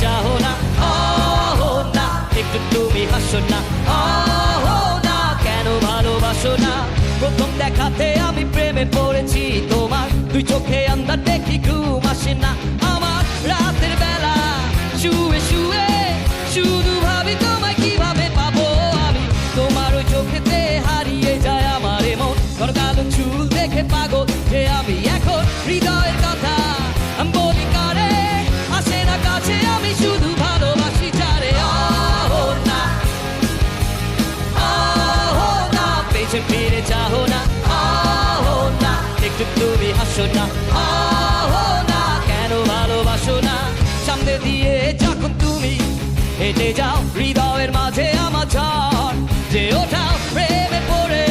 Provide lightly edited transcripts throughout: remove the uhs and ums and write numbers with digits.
চাও না, না একটু তুমি হাসো না, না কেন ভালোবাসো না। প্রথম দেখাতে আমি প্রেমে পড়েছি তোমার, দুই চোখে আন্দার দেখি ঘুম আসে না আমার। রাতের বেলা শুয়ে শুয়ে শুধু ভাবি তোমায় কিভাবে পাবো আমি। তোমার ওই চোখেতে হারিয়ে যায় আমার মন, কালো চুল দেখে পাগল যে আমি এখন। হৃদয়ের কথা বলি কারে, আসে না কাছে আমি শুধু ভালোবাসি যারে। না না পেছন ফিরে চাও না, না একটু তুমি হাসো না, না কেন ভালোবাসো না। সামনে দিয়ে যখন তুমি হেঁটে যাও, হৃদয়ের মাঝে আমার ঝড় যে ওঠাও। প্রেমে পড়ে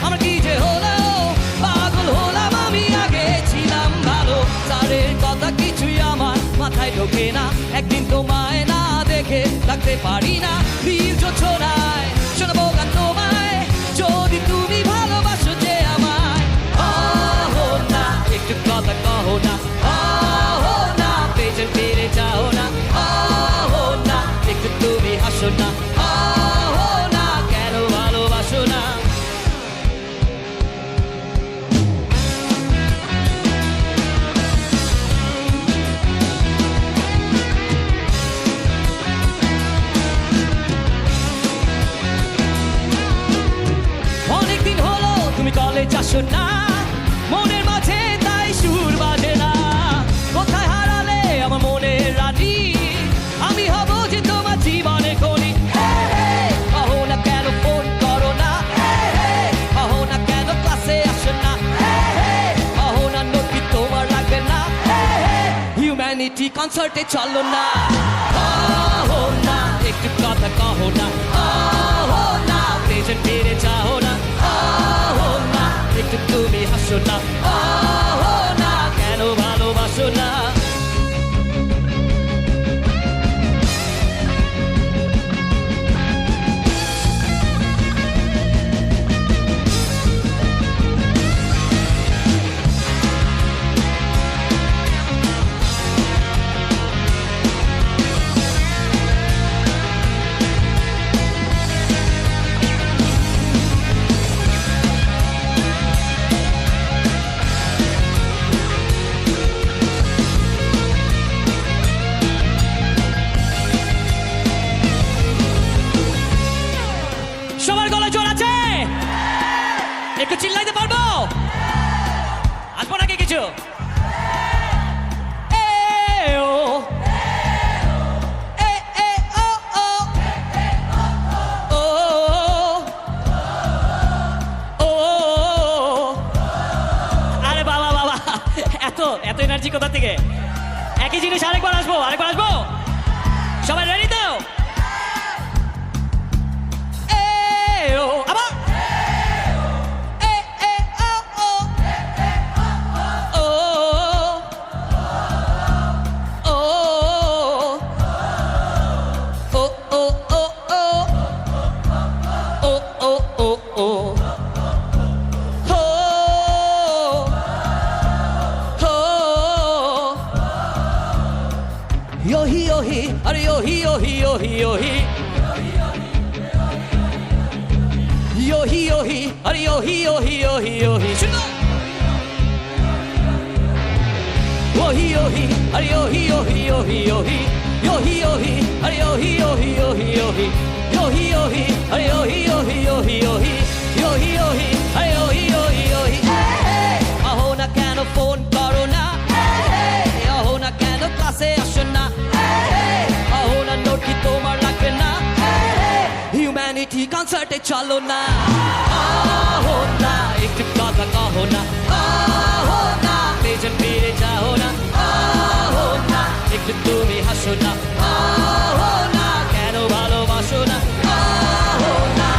আমার কি যে হলো, পাগল হলাম আমি, আগে ছিলাম ভালো। তারের কথা কিছুই আমার মাথায় ঢোকে না, একদিন তোমায় না দেখে থাকতে পারি না। নীল জোছনায় শোনাবো গান তোমায়, যদি তুমি ভালোবাসো যে আমায়। না একটু কথা কহো না, না পেছন ফিরে যাও না, না একটু তুমি হাসো না, না কেন ভালোবাসো না। অনেকদিন হলো তুমি কলেজ আসো না, মনের মাঝে তাই সুর বাজে না। কোথায় হারালে আমার মনের রানী, আমি হব যে তোমার জীবনে খনি। কহো না কেন ফোন করো না, কহো না কেন ক্লাসে আসো না, কহো না নোট তোমার লাগবে না, হিউম্যানিটি কনসার্টে চলো না। কহো না একটু কথা কহো না, না পেছন ফিরে চাও না, না একটু তুমি হাসো না, না কেন ভালোবাসো না। সবার গলায় জোর আছে? একটু চিল্লাইতে পারবো? আসবো নাকি কিছু? আরে বাবা বাবা, এত এত এনার্জি কোথা থেকে? একই জিনিস আরেকবার আসবো, আরেকবার আসবো। সবাই রেডি তো? Yohi yohi, are yohi yohi yohi yohi. Yohi yohi, are yohi yohi yohi yohi. Yohi yohi, are yohi yohi yohi yohi. Yohi yohi, are yohi yohi yohi yohi. Yohi yohi, are yohi yohi yohi yohi. Yohi yohi, are yohi yohi yohi. Aho na keno phone karo na. Aho na keno class e asho na. Aho na note ki tomar lagbe na. Humanity concert e chalo na. Aho na ekটু কথা কহো না. Aho na পেছন ফিরে যাও না. Aho na একটু তুমি হাসো না. Aho na কেন ভালোবাসো না. Aho na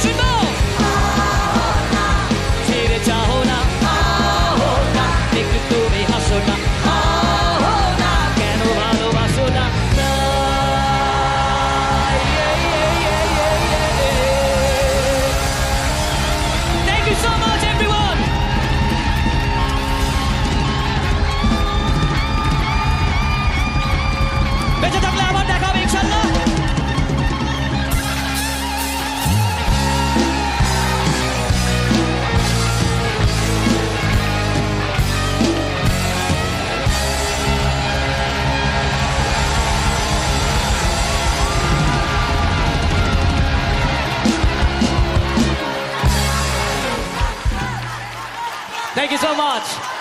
শুনো. Aho na ছেড়ে যাও না. Aho na একটু তুমি হাসো না. Aho na কেন ভালোবাসো না. Thank you so much.